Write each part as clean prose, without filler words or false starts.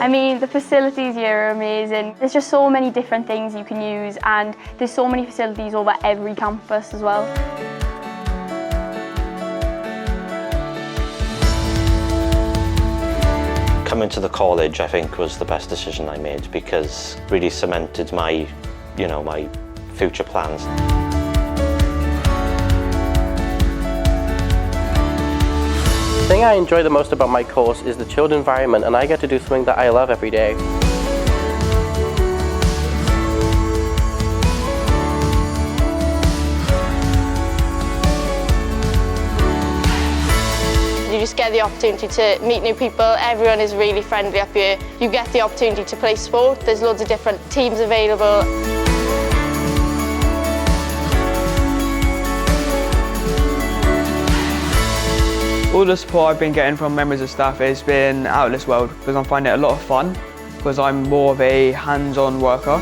I mean, the facilities here are amazing. There's just so many different things you can use, and there's so many facilities over every campus as well. Coming to the college, I think, was the best decision I made because it really cemented my, my future plans. The thing I enjoy the most about my course is the chilled environment, and I get to do something that I love every day. You just get the opportunity to meet new people. Everyone is really friendly up here. You get the opportunity to play sport. There's loads of different teams available. All the support I've been getting from members of staff has been out of this world because I'm finding it a lot of fun because I'm more of a hands-on worker.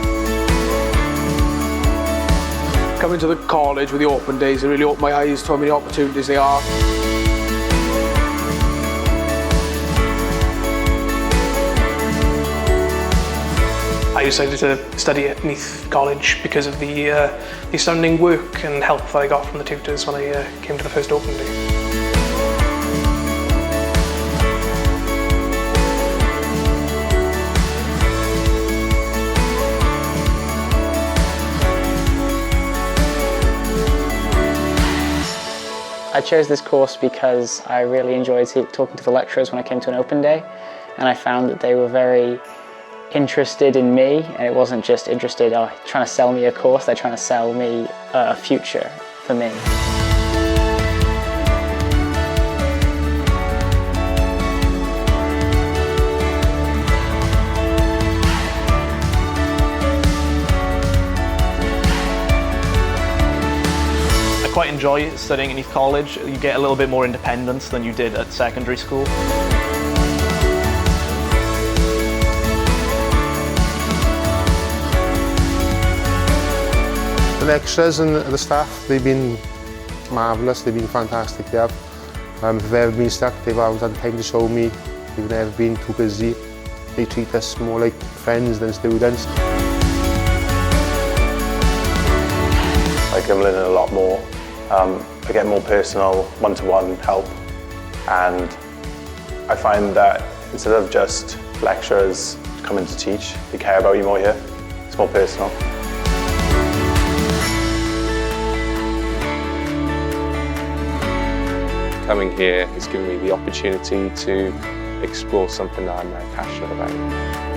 Coming to the college with the open days, it really opened my eyes to how many opportunities there are. I decided to study at Neath College because of the astounding work and help that I got from the tutors when I came to the first open day. I chose this course because I really enjoyed talking to the lecturers when I came to an open day, and I found that they were very interested in me, and it wasn't just interested trying to sell me a course, they're trying to sell me a future for me. I quite enjoy studying at Neath College. You get a little bit more independence than you did at secondary school. The lecturers and the staff, they've been marvellous, they've been fantastic. They have. If I've ever been stuck, they've always had time to show me. They've never been too busy. They treat us more like friends than students. I can learn a lot more. I get more personal, one-to-one help, and I find that instead of just lecturers coming to teach, they care about you more here. It's more personal. Coming here has given me the opportunity to explore something that I'm very passionate about.